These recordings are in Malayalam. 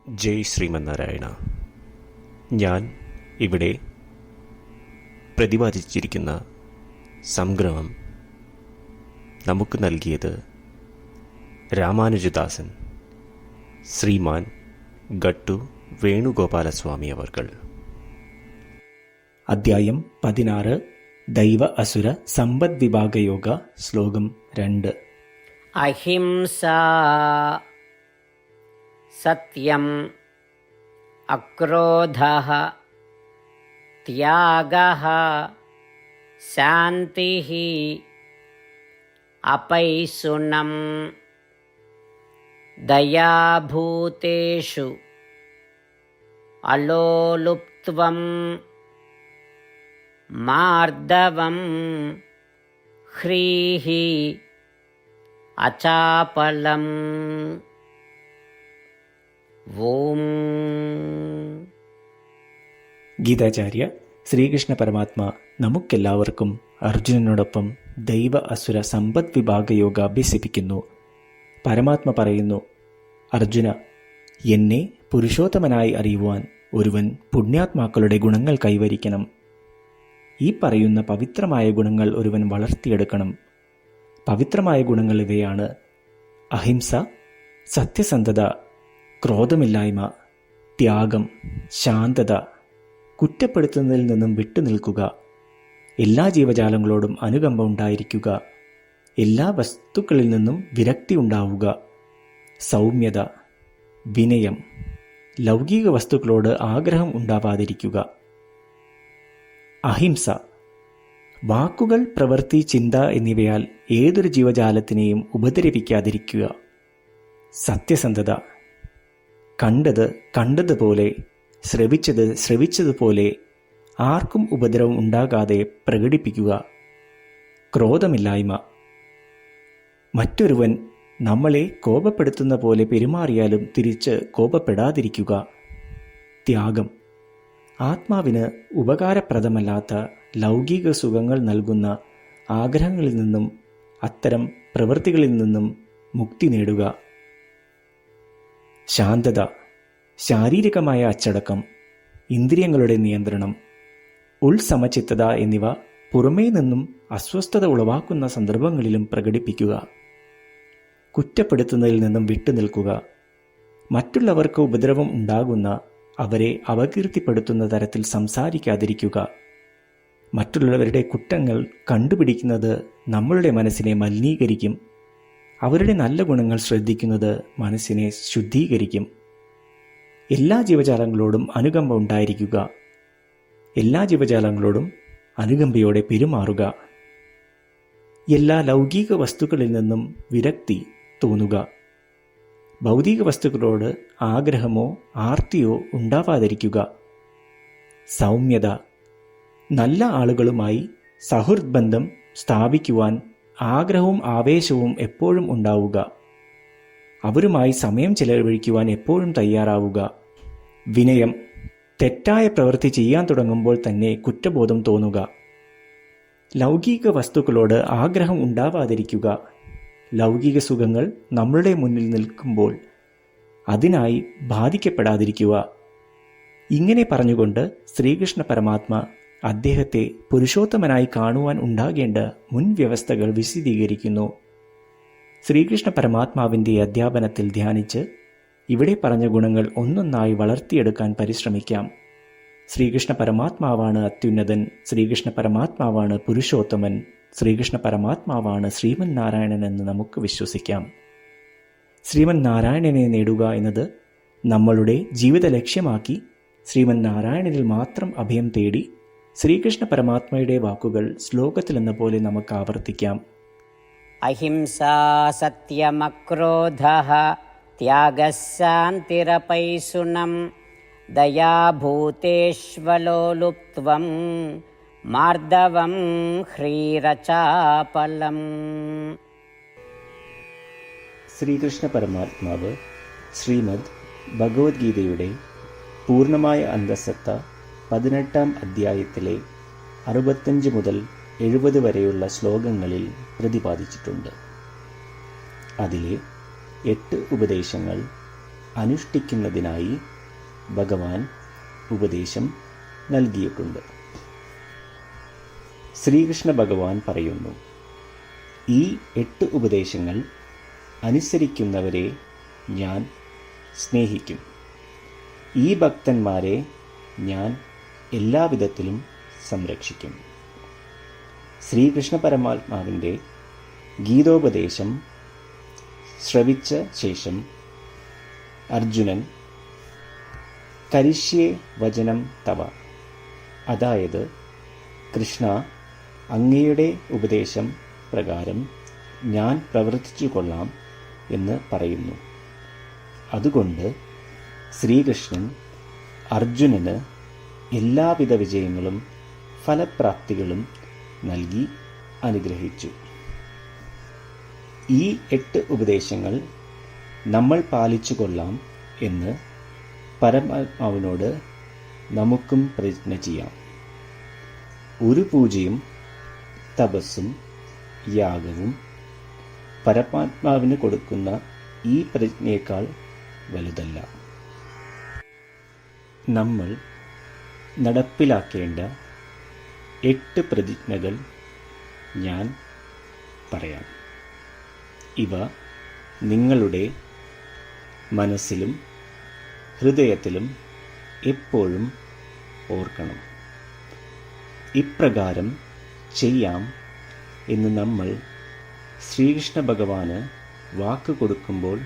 ജയ് ശ്രീമന്നാരായണ. ഞാൻ ഇവിടെ പ്രതിപാദിച്ചിരിക്കുന്ന സംഗ്രഹം നമുക്ക് നൽകിയത് രാമാനുജദാസൻ ശ്രീമാൻ ഗട്ടു വേണുഗോപാലസ്വാമി അവർകൾ. അധ്യായം 16 ദൈവ അസുര സമ്പദ് വിഭാഗയോഗ. ശ്ലോകം 2. അഹിംസ സത്യം അക്രോധഃ ത്യാഗഃ ശാന്തിഃ അപൈശുനം ദയാഭൂതേഷു അലോലുപ്ത്വം മാർദവം ഹ്രീഃ അചാപലം. ഓം. ഗീതാചാര്യ ശ്രീകൃഷ്ണ പരമാത്മ നമുക്കെല്ലാവർക്കും അർജുനനോടൊപ്പം ദൈവ അസുര സമ്പദ് വിഭാഗയോഗ അഭ്യസിപ്പിക്കുന്നു. പരമാത്മ പറയുന്നു, അർജുന, എന്നെ പുരുഷോത്തമനായി അറിയുവാൻ ഒരുവൻ പുണ്യാത്മാക്കളുടെ ഗുണങ്ങൾ കൈവരിക്കണം. ഈ പറയുന്ന പവിത്രമായ ഗുണങ്ങൾ ഒരുവൻ വളർത്തിയെടുക്കണം. പവിത്രമായ ഗുണങ്ങൾ ഇവയാണ്: അഹിംസ, സത്യസന്ധത, ക്രോധമില്ലായ്മ, ത്യാഗം, ശാന്തത, കുറ്റപ്പെടുത്തുന്നതിൽ നിന്നും വിട്ടുനിൽക്കുക, എല്ലാ ജീവജാലങ്ങളോടും അനുകമ്പ ഉണ്ടായിരിക്കുക, എല്ലാ വസ്തുക്കളിൽ നിന്നും വിരക്തി ഉണ്ടാവുക, സൗമ്യത, വിനയം, ലൗകിക വസ്തുക്കളോട് ആഗ്രഹം ഉണ്ടാവാതിരിക്കുക. അഹിംസ, വാക്കുകൾ, പ്രവൃത്തി, ചിന്ത എന്നിവയാൽ ഏതൊരു ജീവജാലത്തിനെയും ഉപദ്രവിക്കാതിരിക്കുക. സത്യസന്ധത, കണ്ടത് കണ്ടതുപോലെ, ശ്രവിച്ചത് ശ്രവിച്ചതുപോലെ ആർക്കും ഉപദ്രവം ഉണ്ടാകാതെ പ്രകടിപ്പിക്കുക. ക്രോധമില്ലായ്മ, മറ്റൊരുവൻ നമ്മളെ കോപപ്പെടുത്തുന്ന പോലെ പെരുമാറിയാലും തിരിച്ച് കോപപ്പെടാതിരിക്കുക. ത്യാഗം, ആത്മാവിന് ഉപകാരപ്രദമല്ലാത്ത ലൗകിക സുഖങ്ങൾ നൽകുന്ന ആഗ്രഹങ്ങളിൽ നിന്നും അത്തരം പ്രവൃത്തികളിൽ നിന്നും മുക്തി നേടുക. ശാന്തത, ശാരീരികമായ അച്ചടക്കം, ഇന്ദ്രിയങ്ങളുടെ നിയന്ത്രണം, ഉൾസമചിത്തത എന്നിവ പുറമേ നിന്നും അസ്വസ്ഥത ഉളവാക്കുന്ന സന്ദർഭങ്ങളിലും പ്രകടിപ്പിക്കുക. കുറ്റപ്പെടുത്തുന്നതിൽ നിന്നും വിട്ടുനിൽക്കുക. മറ്റുള്ളവർക്ക് ഉപദ്രവം ഉണ്ടാകുന്ന, അവരെ അപകീർത്തിപ്പെടുത്തുന്ന തരത്തിൽ സംസാരിക്കാതിരിക്കുക. മറ്റുള്ളവരുടെ കുറ്റങ്ങൾ കണ്ടുപിടിക്കുന്നത് നമ്മളുടെ മനസ്സിനെ മലിനീകരിക്കും. അവരുടെ നല്ല ഗുണങ്ങൾ ശ്രദ്ധിക്കുന്നത് മനസ്സിനെ ശുദ്ധീകരിക്കും. എല്ലാ ജീവജാലങ്ങളോടും അനുകമ്പ ഉണ്ടായിരിക്കുക. എല്ലാ ജീവജാലങ്ങളോടും അനുകമ്പയോടെ പെരുമാറുക. എല്ലാ ലൗകിക വസ്തുക്കളിൽ നിന്നും വിരക്തി തോന്നുക. ഭൗതിക വസ്തുക്കളോട് ആഗ്രഹമോ ആർത്തിയോ ഉണ്ടാവാതിരിക്കുക. സൗമ്യത, നല്ല ആളുകളുമായി സൗഹൃദ ബന്ധം സ്ഥാപിക്കുവാൻ ആഗ്രഹവും ആവേശവും എപ്പോഴും ഉണ്ടാവുക. അവരുമായി സമയം ചെലവഴിക്കുവാൻ എപ്പോഴും തയ്യാറാവുക. വിനയം, തെറ്റായ പ്രവൃത്തി ചെയ്യാൻ തുടങ്ങുമ്പോൾ തന്നെ കുറ്റബോധം തോന്നുക. ലൗകിക വസ്തുക്കളോട് ആഗ്രഹം ഉണ്ടാവാതിരിക്കുക. ലൗകിക സുഖങ്ങൾ നമ്മളുടെ മുന്നിൽ നിൽക്കുമ്പോൾ അതിനായി ബാധിക്കപ്പെടാതിരിക്കുക. ഇങ്ങനെ പറഞ്ഞുകൊണ്ട് ശ്രീകൃഷ്ണ പരമാത്മ അദ്ദേഹത്തെ പുരുഷോത്തമനായി കാണുവാൻ ഉണ്ടാകേണ്ട മുൻവ്യവസ്ഥകൾ വിശദീകരിക്കുന്നു. ശ്രീകൃഷ്ണ പരമാത്മാവിൻ്റെ അധ്യാപനത്തിൽ ധ്യാനിച്ച് ഇവിടെ പറഞ്ഞ ഗുണങ്ങൾ ഒന്നൊന്നായി വളർത്തിയെടുക്കാൻ പരിശ്രമിക്കാം. ശ്രീകൃഷ്ണ പരമാത്മാവാണ് അത്യുന്നതൻ. ശ്രീകൃഷ്ണ പരമാത്മാവാണ് പുരുഷോത്തമൻ. ശ്രീകൃഷ്ണ പരമാത്മാവാണ് ശ്രീമൻ നാരായണൻ എന്ന് നമുക്ക് വിശ്വസിക്കാം. ശ്രീമൻ നാരായണനെ നേടുക എന്നത് നമ്മളുടെ ജീവിത ലക്ഷ്യമാക്കി ശ്രീമൻ നാരായണനിൽ മാത്രം അഭയം തേടി ശ്രീകൃഷ്ണ പരമാത്മയുടെ വാക്കുകൾ ശ്ലോകത്തിലെന്ന പോലെ നമുക്ക് ആവർത്തിക്കാം. അഹിംസാ സത്യമക്രോധഃ ത്യാഗഃ ശാന്തിരപൈശുനം ദയാഭൂതേഷ്വലോലുപ്ത്വം മാർദവം ഹ്രീരചാപലം. ശ്രീകൃഷ്ണ പരമാത്മാവ് ശ്രീമദ് ഭഗവത്ഗീതയുടെ പൂർണ്ണമായ അന്തസത്ത 18-ാം അധ്യായത്തിലെ 65 മുതൽ 70 വരെയുള്ള ശ്ലോകങ്ങളിൽ പ്രതിപാദിച്ചിട്ടുണ്ട്. അതിലെ 8 ഉപദേശങ്ങൾ അനുഷ്ഠിക്കുന്നതിനായി ഭഗവാൻ ഉപദേശം നൽകിയിട്ടുണ്ട്. ശ്രീകൃഷ്ണ ഭഗവാൻ പറയുന്നു, ഈ 8 ഉപദേശങ്ങൾ അനുസരിക്കുന്നവരെ ഞാൻ സ്നേഹിക്കും. ഈ ഭക്തന്മാരെ ഞാൻ എല്ലാവിധത്തിലും സംരക്ഷിക്കും. ശ്രീകൃഷ്ണ പരമാത്മാവിൻ്റെ ഗീതോപദേശം ശ്രവിച്ച ശേഷം അർജുനൻ കരിഷ്യേ വചനം തവ, അതായത് കൃഷ്ണ, അങ്ങയുടെ ഉപദേശം പ്രകാരം ഞാൻ പ്രവർത്തിച്ചു കൊള്ളാം എന്ന് പറയുന്നു. അതുകൊണ്ട് ശ്രീകൃഷ്ണൻ അർജുനന് എല്ലാവിധ വിജയങ്ങളും ഫലപ്രാപ്തികളും നൽകി അനുഗ്രഹിച്ചു. ഈ 8 ഉപദേശങ്ങൾ നമ്മൾ പാലിച്ചു കൊള്ളാം എന്ന് പരമാത്മാവിനോട് നമുക്കും പ്രതിജ്ഞ ചെയ്യാം. ഒരു പൂജയും തപസ്സും യാഗവും പരമാത്മാവിന് കൊടുക്കുന്ന ഈ പ്രതിജ്ഞയേക്കാൾ വലുതല്ല. നമ്മൾ നടപ്പിലാക്കേണ്ട 8 പ്രതിജ്ഞകൾ ഞാൻ പറയാം. ഇവ നിങ്ങളുടെ മനസ്സിലും ഹൃദയത്തിലും എപ്പോഴും ഓർക്കണം. ഇപ്രകാരം ചെയ്യാം എന്ന് നമ്മൾ ശ്രീകൃഷ്ണ ഭഗവാന് വാക്ക് കൊടുക്കുമ്പോൾ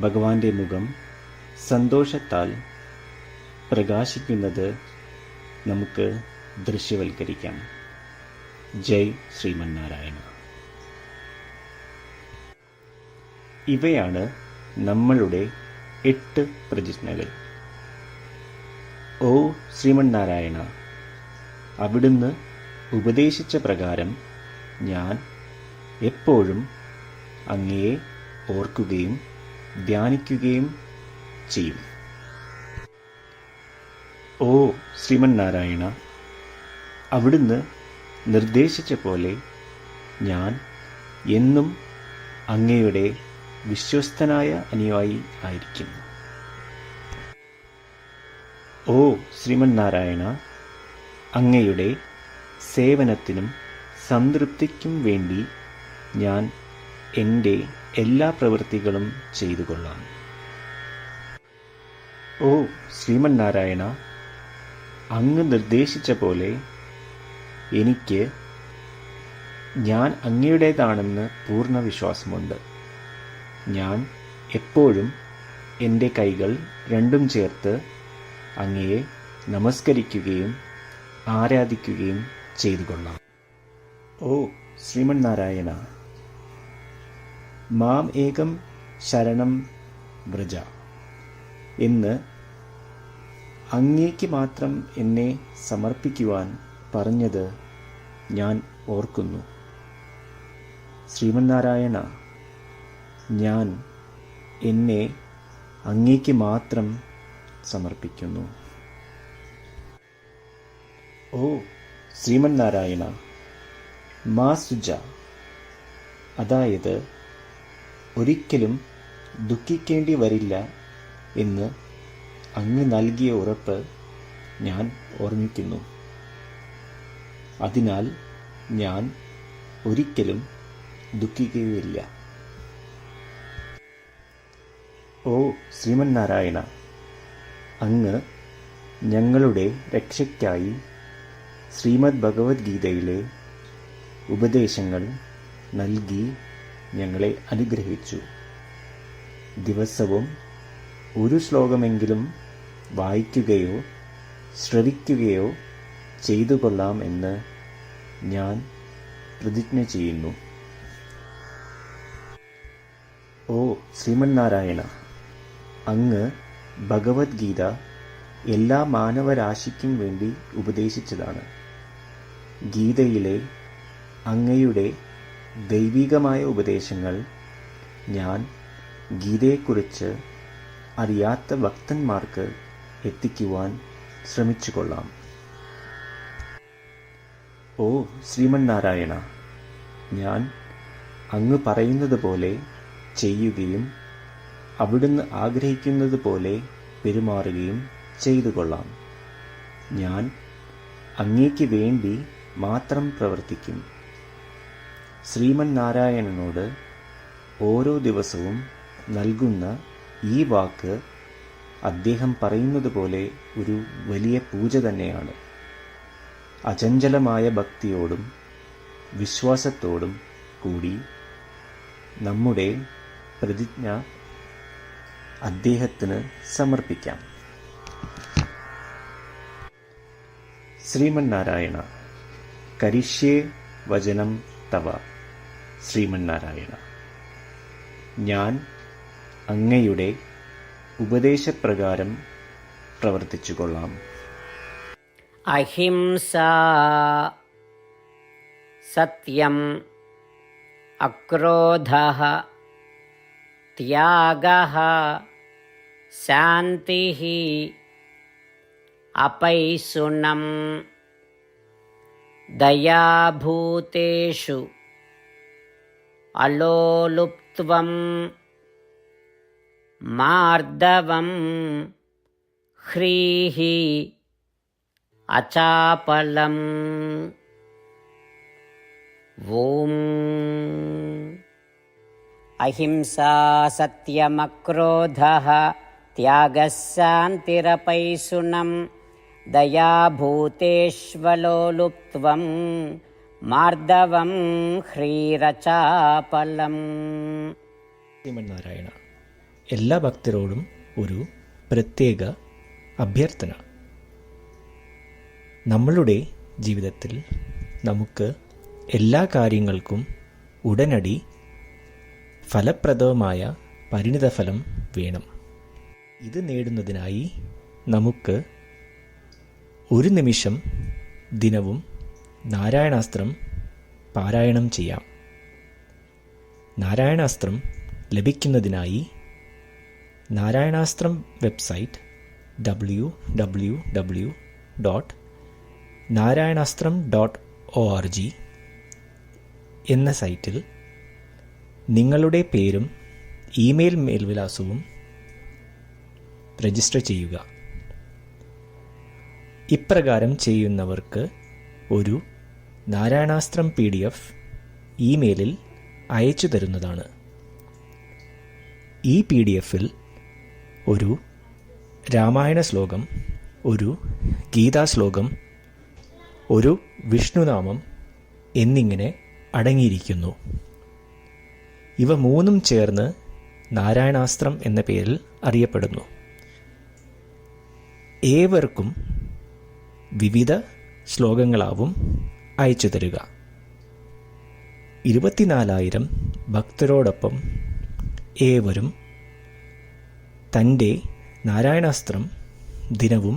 ഭഗവാന്റെ മുഖം സന്തോഷത്താൽ പ്രകാശിക്കുന്നത് നമുക്ക് ദൃശ്യവൽക്കരിക്കാം. ജയ് ശ്രീമന്നാരായണ. ഇവയാണ് നമ്മളുടെ 8 പ്രതിജ്ഞകൾ. ഓ ശ്രീമന്നാരായണ, അവിടുന്ന് ഉപദേശിച്ച പ്രകാരം ഞാൻ എപ്പോഴും അങ്ങയെ ഓർക്കുകയും ധ്യാനിക്കുകയും ചെയ്യും. ഓ ശ്രീമന്നാരായണ, അവിടുന്ന് നിർദ്ദേശിച്ച പോലെ ഞാൻ എന്നും അങ്ങയുടെ വിശ്വസ്തനായ അനുയായി ആയിരിക്കും. ഓ ശ്രീമന്നാരായണ, അങ്ങയുടെ സേവനത്തിനും സംതൃപ്തിക്കും വേണ്ടി ഞാൻ എൻ്റെ എല്ലാ പ്രവൃത്തികളും ചെയ്തു കൊള്ളാം. ഓ ശ്രീമന്നാരായണ, അങ്ങ് നിർദ്ദേശിച്ച പോലെ എനിക്ക് ഞാൻ അങ്ങയുടേതാണെന്ന് പൂർണ്ണ വിശ്വാസമുണ്ട്. ഞാൻ എപ്പോഴും എൻ്റെ കൈകൾ രണ്ടും ചേർത്ത് അങ്ങയെ നമസ്കരിക്കുകയും ആരാധിക്കുകയും ചെയ്തു കൊള്ളാം. ഓ ശ്രീമന്നാരായണ, മാം ഏകം ശരണം വ്രജ എന്ന് അങ്ങേക്ക് മാത്രം എന്നെ സമർപ്പിക്കുവാൻ പറഞ്ഞത് ഞാൻ ഓർക്കുന്നു. ശ്രീമന്നാരായണ, ഞാൻ എന്നെ അങ്ങേക്ക് മാത്രം സമർപ്പിക്കുന്നു. ഓ ശ്രീമന്നാരായണ, മാ സുജ, അതായത് ഒരിക്കലും ദുഃഖിക്കേണ്ടി വരില്ല എന്ന് അങ്ങ് നൽകിയ ഉറപ്പ് ഞാൻ ഓർമ്മിക്കുന്നു. അതിനാൽ ഞാൻ ഒരിക്കലും ദുഃഖിക്കുകയില്ല. ഓ ശ്രീമന്നാരായണ, അങ്ങ് ഞങ്ങളുടെ രക്ഷയ്ക്കായി ശ്രീമദ് ഭഗവത്ഗീതയിലെ ഉപദേശങ്ങൾ നൽകി ഞങ്ങളെ അനുഗ്രഹിച്ചു. ദിവസവും ഒരു ശ്ലോകമെങ്കിലും വായിക്കുകയോ ശ്രവിക്കുകയോ ചെയ്തു കൊള്ളാം എന്ന് ഞാൻ പ്രതിജ്ഞ ചെയ്യുന്നു. ഓ ശ്രീമന്നാരായണ, അങ്ങ് ഭഗവത്ഗീത എല്ലാ മാനവരാശിക്കും വേണ്ടി ഉപദേശിച്ചതാണ്. ഗീതയിലെ അങ്ങയുടെ ദൈവികമായ ഉപദേശങ്ങൾ ഞാൻ ഗീതയെക്കുറിച്ച് അറിയാത്ത ഭക്തന്മാർക്ക് എത്തിക്കുവാൻ ശ്രമിച്ചു കൊള്ളാം. ഓ ശ്രീമന്നാരായണ, ഞാൻ അങ്ങ് പറയുന്നത് പോലെ ചെയ്യുകയും അവിടുന്ന് ആഗ്രഹിക്കുന്നത് പോലെ പെരുമാറുകയും ചെയ്തു കൊള്ളാം. ഞാൻ അങ്ങേക്ക് വേണ്ടി മാത്രം പ്രവർത്തിക്കും. ശ്രീമന്നാരായണനോട് ഓരോ ദിവസവും നൽകുന്ന ഈ വാക്ക് അദ്ദേഹം പറയുന്നത് പോലെ ഒരു വലിയ പൂജ തന്നെയാണ്. അചഞ്ചലമായ ഭക്തിയോടും വിശ്വാസത്തോടും കൂടി നമ്മുടെ പ്രതിജ്ഞ അദ്ദേഹത്തിന് സമർപ്പിക്കാം. ശ്രീമന്നാരായണ കരിഷ്യേ വചനം തവ. ശ്രീമന്നാരായണ, ഞാൻ അങ്ങയുടെ ഉപദേശപ്രകാരം പ്രവർത്തിച്ചുകൊള്ളാം. അഹിംസാ സത്യം അക്രോധഃ ത്യാഗഃ ശാന്തിഃ അപൈശുനം ദയാഭൂതേഷു അലോലുപ്ത്വം മാർദവം ഹ്രീഃ അചാപലം. ഓം അഹിംസാ സത്യമക്രോധഃ ത്യാഗഃ ശാന്തിരപൈശുനം ദയാഭൂതേഷ്വലോലുപ്ത്വം മാർദവം ഹ്രീരചാപലം. ശ്രീമന്നാരായണ, എല്ലാ ഭക്തരോടും ഒരു പ്രത്യേക അഭ്യർത്ഥന. നമ്മളുടെ ജീവിതത്തിൽ നമുക്ക് എല്ലാ കാര്യങ്ങൾക്കും ഉടനടി ഫലപ്രദമായ പരിണിതഫലം വേണം. ഇത് നേടുന്നതിനായി നമുക്ക് ഒരു നിമിഷം ദിനവും നാരായണാസ്ത്രം പാരായണം ചെയ്യാം. നാരായണാസ്ത്രം ലഭിക്കുന്നതിനായി നാരായണാസ്ത്രം വെബ്സൈറ്റ് www.narayanastram.org എന്ന സൈറ്റിൽ നിങ്ങളുടെ പേരും ഇമെയിൽ മേൽവിലാസവും രജിസ്റ്റർ ചെയ്യുക. ഇപ്രകാരം ചെയ്യുന്നവർക്ക് ഒരു നാരായണാസ്ത്രം PDF ഇമെയിലിൽ അയച്ചു തരുന്നതാണ്. ഈ PDF-ൽ ഒരു രാമായണ ശ്ലോകം, ഒരു ഗീതാശ്ലോകം, ഒരു വിഷ്ണുനാമം എന്നിങ്ങനെ അടങ്ങിയിരിക്കുന്നു. ഇവ മൂന്നും ചേർന്ന് നാരായണാസ്ത്രം എന്ന പേരിൽ അറിയപ്പെടുന്നു. ഏവർക്കും വിവിധ ശ്ലോകങ്ങളാവും അയച്ചു തരിക. 24,000 ഭക്തരോടൊപ്പം ഏവരും തൻ്റെ നാരായണാസ്ത്രം ദിനവും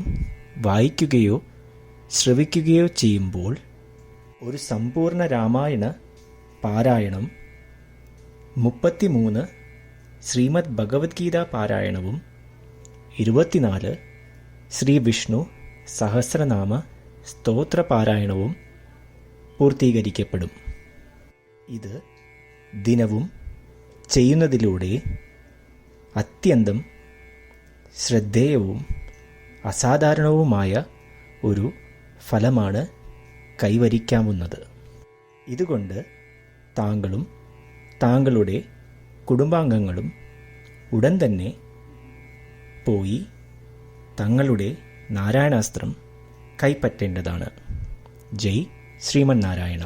വായിക്കുകയോ ശ്രവിക്കുകയോ ചെയ്യുമ്പോൾ ഒരു സമ്പൂർണ്ണ രാമായണ പാരായണം, 33 ശ്രീമദ് ഭഗവത്ഗീത പാരായണവും 24 ശ്രീ വിഷ്ണു സഹസ്രനാമ സ്തോത്ര പാരായണവും പൂർത്തീകരിക്കപ്പെടും. ഇത് ദിനവും ചെയ്യുന്നതിലൂടെ അത്യന്തം ശ്രദ്ധേയവും അസാധാരണവുമായ ഒരു ഫലമാണ് കൈവരിക്കാവുന്നത്. ഇതുകൊണ്ട് താങ്കളും താങ്കളുടെ കുടുംബാംഗങ്ങളും ഉടൻ തന്നെ പോയി തങ്ങളുടെ നാരായണാസ്ത്രം കൈപ്പറ്റേണ്ടതാണ്. ജയ് ശ്രീമന്നാരായണ.